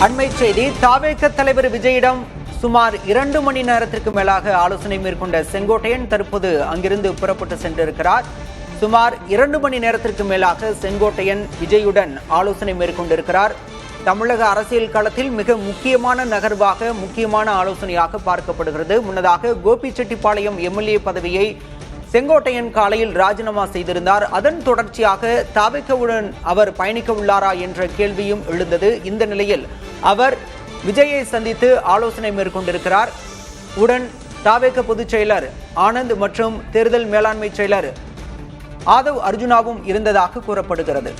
அண்மை செய்தி. தாவேக தலைவர் விஜயிடம் சுமார் 2 மணி நேரத்திற்கு மேலாக ஆலோசனை மேற்கொண்ட செங்கோட்டையன் தற்போது அங்கிருந்து புறப்பட்டு சென்றிருக்கிறார். சுமார் 2 மணி நேரத்திற்கு மேலாக செங்கோட்டையன் விஜயுடன் ஆலோசனை மேற்கொண்டிருக்கிறார். தமிழக அரசியல் களத்தில் மிக முக்கியமான நகர்வாக, முக்கியமான ஆலோசனையாக பார்க்கப்படுகிறது. முன்னதாக கோபிச்செட்டிப்பாளையம் எம்எல்ஏ பதவியை செங்கோட்டையன் காலையில் ராஜினாமா செய்திருந்தார். அதன் தொடர்ச்சியாக தாவேகவுடன் அவர் பயணிக்க உள்ளாரா என்ற கேள்வியும் எழுந்தது. இந்த நிலையில் அவர் விஜயை சந்தித்து ஆலோசனை மேற்கொண்டிருக்கிறார். உடன் தாவேக பொதுச் செயலர் ஆனந்த் மற்றும் தேர்தல் மேலாண்மை செயலர் ஆதவ் அர்ஜுனாவும் இருந்ததாக கூறப்படுகிறது.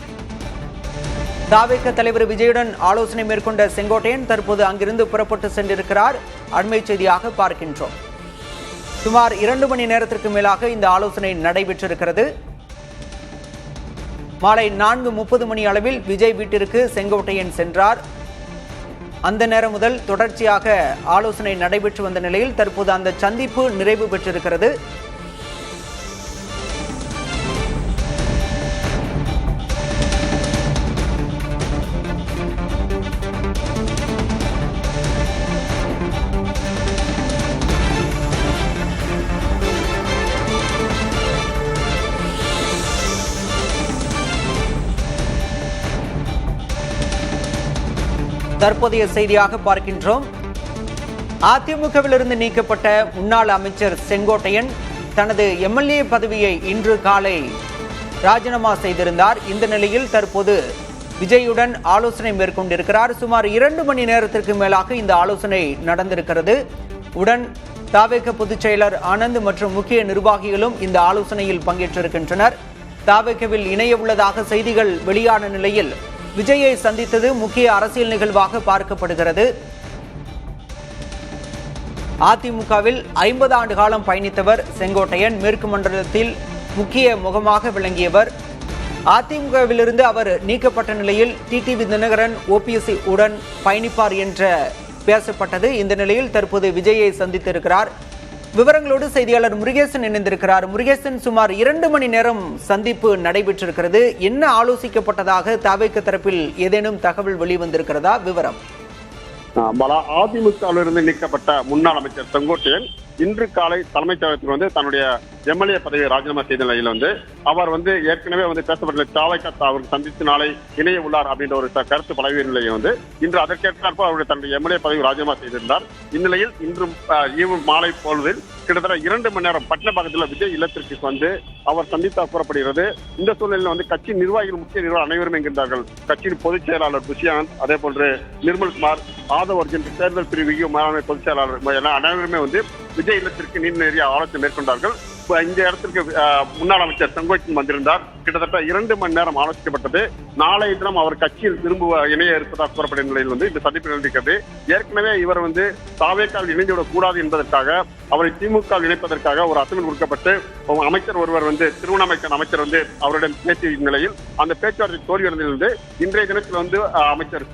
தாவேக தலைவர் விஜயுடன் ஆலோசனை மேற்கொண்ட செங்கோட்டையன் தற்போது அங்கிருந்து புறப்பட்டு சென்றிருக்கிறார். அண்மை செய்தியாக பார்க்கின்றோம். சுமார் 2 மணி நேரத்திற்கு மேலாக இந்த ஆலோசனை நடைபெற்றிருக்கிறது. மாலை 4:30 மணி அளவில் விஜய் வீட்டிற்கு செங்கோட்டையன் சென்றார். அந்த நேரம் முதல் தொடர்ச்சியாக ஆலோசனை நடைபெற்று வந்த நிலையில் தற்போது அந்த சந்திப்பு நிறைவு பெற்றிருக்கிறது. தற்போதைய செய்தியாக பார்க்கின்றோம். அதிமுகவிலிருந்து நீக்கப்பட்ட முன்னாள் அமைச்சர் செங்கோட்டையன் தனது எம்எல்ஏ பதவியை இன்று காலை ராஜினாமா செய்திருந்தார். இந்த நிலையில் தற்போது விஜயுடன் ஆலோசனை மேற்கொண்டிருக்கிறார். சுமார் 2 மணி நேரத்திற்கு மேலாக இந்த ஆலோசனை நடந்திருக்கிறது. உடன் தாவேக பொதுச் செயலர் ஆனந்த் மற்றும் முக்கிய நிர்வாகிகளும் இந்த ஆலோசனையில் பங்கேற்றிருக்கின்றனர். தாவேகவில் இணைய உள்ளதாக செய்திகள் வெளியான நிலையில் விஜயை சந்தித்தது முக்கிய அரசியல் நிகழ்வாக பார்க்கப்படுகிறது. அதிமுகவில் 50 ஆண்டு காலம் பயணித்தவர் செங்கோட்டையன். மேற்கு மண்டலத்தில் முக்கிய முகமாக விளங்கியவர். அதிமுகவிலிருந்து அவர் நீக்கப்பட்ட நிலையில் டிடிவி தினகரன் ஓபிஎஸ்சி உடன் பயணிப்பார் என்ற பேசப்பட்டது. இந்த நிலையில் தற்போது விஜயை சந்தித்திருக்கிறார். விவரங்களோடு செய்தியாளர் முருகேசன் இணைந்திருக்கிறார். முருகேசன், சுமார் 2 மணி நேரம் சந்திப்பு நடைபெற்றிருக்கிறது. என்ன ஆலோசிக்கப்பட்டதாக தாவேக தரப்பில் ஏதேனும் தகவல் வெளிவந்திருக்கிறதா? விவரம். அதிமுகவிலிருந்து நீக்கப்பட்ட முன்னாள் அமைச்சர் செங்கோட்டையன் இன்று காலை தலைமைச் செயலகத்தில் தன்னுடைய எம்எல்ஏ பதவியை ராஜினாமா செய்த நிலையில் அவர் ஏற்கனவே பேசப்பட்ட தாவேக அவர் சந்தித்து நாளை இணைய உள்ளார் அப்படின்ற ஒரு கருத்து பலவிய நிலையில் இன்று அதற்கேற்றாற்போல் அவருடைய தன்னுடைய எம்எல்ஏ பதவி ராஜினாமா செய்திருந்தார். இந்நிலையில் இன்று மாலை பொழுதில் கிட்டத்தட்ட 2 மணி நேரம் பட்டினப்பாக்கத்தில் விஜய் இல்லத்திற்கு அவர் சந்தித்தா கூறப்படுகிறது. இந்த சூழ்நிலையில் கட்சி நிர்வாகிகள், முக்கிய நிர்வாகிகள் அனைவரும் என்கின்றார்கள். கட்சியின் பொதுச் செயலாளர் துஷ்யந்த், அதே போன்று நிர்மல்குமார், ஆதவ் அர்ஜுன், தேர்தல் பிரிவு மேலாண்மை பொதுச் செயலாளர் அனைவருமே விஜய் இல்லத்திற்கு நீண்ட நேரிய ஆலோசனை மேற்கொண்டார்கள். இந்த இடத்திற்கு முன்னாள் அமைச்சர் செங்கோட்டையன் வந்திருந்தார். கிட்டத்தட்ட 2 மணி நேரம் ஆலோசிக்கப்பட்டது. நாளைய தினம் அவர் கட்சியில் திரும்ப இணைய இருப்பதாக கூறப்பட்ட நிலையில் இந்த சந்திப்பு நடந்திருக்கிறது. ஏற்கனவே இவர் தாவேகாவில் இணைந்துவிடக் கூடாது என்பதற்காக, அவரை திமுக இணைப்பதற்காக ஒரு அசைன்மெண்ட் கொடுக்கப்பட்டு அமைச்சர் ஒருவர் திருவண்ணாமலை அமைச்சர் அவரிடம் பேசிய நிலையில் அந்த பேச்சுவார்த்தை தோல்வியடைந்திருந்து இன்றைய தினத்தில் அமைச்சர்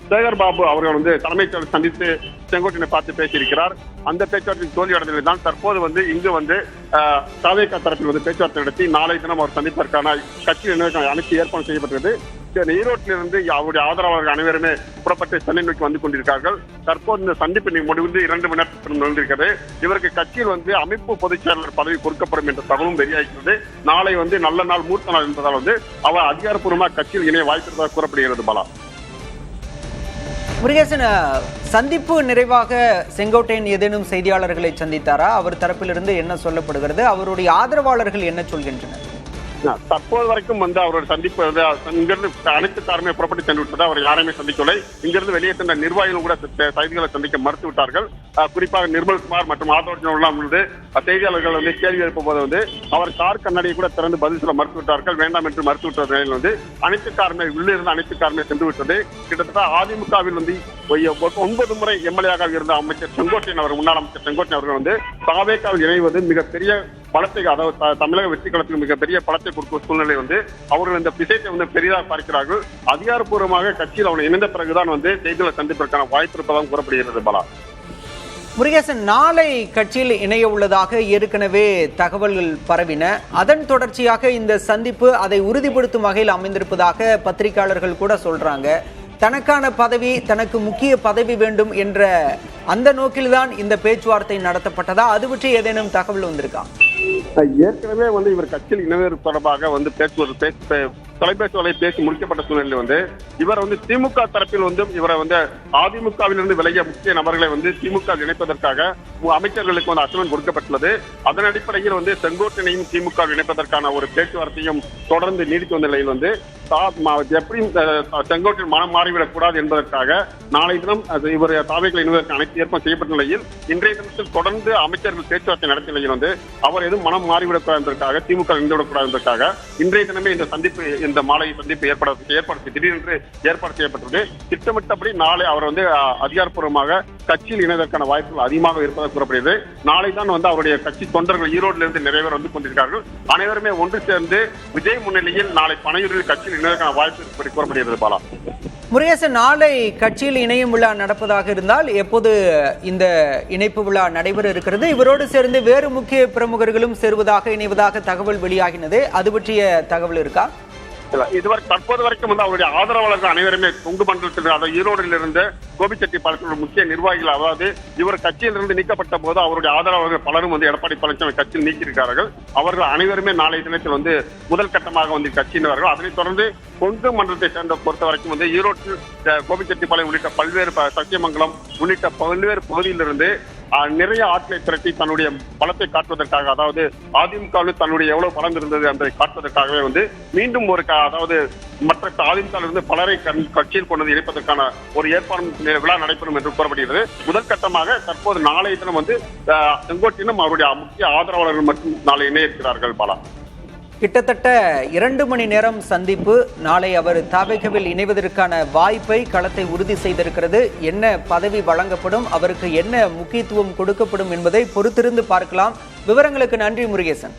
சேகர் பாபு அவர்கள் தலைமைச் செயலர் சந்தித்து செங்கோட்டையனை பார்த்து பேசியிருக்கிறார். அந்த பேச்சுவார்த்தை தோல்வியடைந்ததில் தான் தற்போது இங்கு தாவேக தரப்பில் பேச்சுவார்த்தை நடத்தி நாளை தினம் அவர் சந்திப்பதற்கான கட்சி அனைத்து ஏற்பாடு செய்யப்பட்டது. ஈரோட்டிலிருந்து அவருடைய ஆதரவாளர்கள் அனைவருமே புறப்பட்டு சென்னை நோக்கி வந்து கொண்டிருக்கிறார்கள். தற்போது இந்த சந்திப்பு முடிவு 2 மணி நேரத்திற்கு நடந்திருக்கிறது. இவருக்கு கட்சியில் அமைப்பு பொதுச் செயலாளர் பதவி கொடுக்கப்படும் என்ற தகவலும் வெளியாகிறது. நாளை நல்ல நாள், மூர்த்த நாள் என்பதால் அவர் அதிகாரப்பூர்வமாக கட்சியில் இணைய வாய்ப்பிருப்பதாக கூறப்படுகிறது. பாலா. முருகேசன், சந்திப்பு நிறைவாக செங்கோட்டையன் ஏதேனும் செய்தியாளர்களை சந்தித்தாரா? அவர் தரப்பிலிருந்து என்ன சொல்லப்படுகிறது? அவருடைய ஆதரவாளர்கள் என்ன சொல்கின்றனர்? தற்போது வரைக்கும் அவருடைய சந்திப்பு இங்கிருந்து அனைத்து காரமே புறப்பட்டு சென்று விட்டது. அவர் யாரையுமே சந்திக்கவில்லை. இங்கிருந்து வெளியே சென்ற நிர்வாகிகள் கூட செய்திகளை சந்திக்க மறுத்து விட்டார்கள். குறிப்பாக நிர்மல்குமார் மற்றும் ஆதரவு செய்தியாளர்கள் கேள்வி எழுப்பும் போது அவர் கார் கண்ணாடியை கூட திறந்து பதில் சொல்ல மறுத்து விட்டார்கள். வேண்டாம் என்று மறுத்து விட்ட நிலையில் அனைத்து காரமே உள்ளிருந்து அனைத்து காரமே சென்று விட்டது. கிட்டத்தட்ட அதிமுகவில் 9 முறை எம்எல்ஏ இருந்த அமைச்சர் செங்கோட்டையன் அவர், முன்னாள் அமைச்சர் செங்கோட்டையன் அவர்கள் தாவேகாவில் இணைவது மிகப்பெரிய பலத்தை, அதாவது தமிழக வெற்றி களத்துக்கு மிகப்பெரிய பலத்தை கொடுக்கும் சூழ்நிலை அவர்கள் இந்த விஷயத்தை பெரிதாக பார்க்கிறார்கள். அதிகாரப்பூர்வமாக கட்சியில் அவனை இணைந்த பிறகுதான் செய்திகளை சந்திப்பதற்கான வாய்ப்பு இருப்பதாக கூறப்படுகிறது. பாலா. முருகேசன், நாளை கட்சியில் இணைய உள்ளதாக ஏற்கனவே தகவல்கள் பரவின. அதன் தொடர்ச்சியாக இந்த சந்திப்பு அதை உறுதிப்படுத்தும் வகையில் அமைந்திருப்பதாக பத்திரிகையாளர்கள் கூட சொல்றாங்க. தனக்கான பதவி, தனக்கு முக்கிய பதவி வேண்டும் என்ற அந்த நோக்கில்தான் இந்த பேச்சுவார்த்தை நடத்தப்பட்டதா? அது பற்றி ஏதேனும் தகவல் வந்திருக்கா? ஏற்கனவே இவர் கட்சியில் இணைவது தொடர்பாக தொலைபேசி வலை பேசி முடிக்கப்பட்ட சூழ்நிலையில் இவர் திமுக தரப்பில் இவரை அதிமுகவிலிருந்து விலகிய முக்கிய நபர்களை திமுக இணைப்பதற்காக அமைச்சர்களுக்கு அசைன்மெண்ட் கொடுக்கப்பட்டுள்ளது. அதன் அடிப்படையில் செங்கோட்டையனையும் திமுக இணைப்பதற்கான ஒரு பேச்சுவார்த்தையும் தொடர்ந்து நீடித்து வந்த நிலையில் எப்படி செங்கோட்டையன் மனம் மாறிவிடக் கூடாது என்பதற்காக நாளை தினம் இவர் தாவேக்களை இணைவதற்கு அனைத்து ஏற்பாடு செய்யப்பட்ட நிலையில் இன்றைய தினத்தில் தொடர்ந்து அமைச்சர்கள் பேச்சுவார்த்தை நடத்திய நிலையில் அவர் எதுவும் மனம் மாறிவிடக்கூடாது என்பதற்காக, திமுக இணைந்துவிடக்கூடாது என்பதற்காக இன்றைய தினமே இந்த மாலை சந்திப்பு திடீரென்று ஏற்பாடு செய்யப்பட்டது. திட்டமிட்டபடி நாளை அவர் அதிகாரப்பூர்வமாக கட்சியில் இணைவதற்கான வாய்ப்புகள் அதிகமாக இருப்பதாக கூறப்படுகிறது. நாளை தான் அவருடைய கட்சி தொண்டர்கள் ஈரோட்டிலிருந்து நிறைவேற கொண்டிருக்கிறார்கள். அனைவருமே ஒன்று சேர்ந்து விஜய் முன்னிலையில் நாளை பனையூரில் கட்சியில் இணைவதற்கான வாய்ப்பு கூறப்படுகிறது. பாலா, முருகேசன், நாளை கட்சியில் இணையும் விழா நடப்பதாக இருந்தால் எப்போது இந்த இணைப்பு விழா நடைபெற இருக்கிறது? இவரோடு சேர்ந்து வேறு முக்கிய பிரமுகர்களும் இணைவதாக தகவல் வெளியாகினது. அது பற்றிய தகவல் இருக்கா? இதுவரை தற்போது வரைக்கும் அவருடைய ஆதரவாளர்கள் அனைவருமே கொங்கு மண்டலத்தில், அதாவது ஈரோடில் இருந்து கோபிச்செட்டிப்பாளையத்தில் முக்கிய நிர்வாகிகள், அதாவது இவர் கட்சியிலிருந்து நீக்கப்பட்ட போது அவருடைய ஆதரவாளர்கள் பலரும் எடப்பாடி பழனிசாமி கட்சியில் நீக்கியிருக்கிறார்கள். அவர்கள் அனைவருமே நாளைய தினத்தில் முதல் கட்டமாக கட்சியினர்கள். அதனைத் தொடர்ந்து கொங்கு மண்டலத்தை சேர்ந்த பொறுத்த வரைக்கும் ஈரோட்டில் கோபிச்செட்டிப்பாளையம் உள்ளிட்ட பல்வேறு சத்தியமங்கலம் உள்ளிட்ட பல்வேறு பகுதியிலிருந்து நிறைய ஆட்களை திரட்டி தன்னுடைய பலத்தை காட்டுவதற்காக, அதாவது அதிமுகவில் தன்னுடைய எவ்வளவு பலம் இருந்தது என்பதை காட்டுவதற்காகவே மீண்டும் அதாவது மற்ற அதிமுகவிலிருந்து பலரை கட்சியில் கொண்டு இணைப்பதற்கான ஒரு ஏற்பாடு விழா நடைபெறும் என்று கூறப்படுகிறது. முதல் கட்டமாக தற்போது நாளைய தினம் செங்கோட்டையனும் அவருடைய முக்கிய ஆதரவாளர்கள் மற்றும் நாளை இணையிருக்கிறார்கள். பாலா, கிட்டத்தட்ட 2 மணி நேரம் சந்திப்பு. நாளை அவர் தவேகவில் இணைவதற்கான வாய்ப்பை களத்தை உறுதி செய்திருக்கிறது. என்ன பதவி வழங்கப்படும், அவருக்கு என்ன முக்கியத்துவம் கொடுக்கப்படும் என்பதை பொறுத்திருந்து பார்க்கலாம். விவரங்களுக்கு நன்றி முருகேசன்.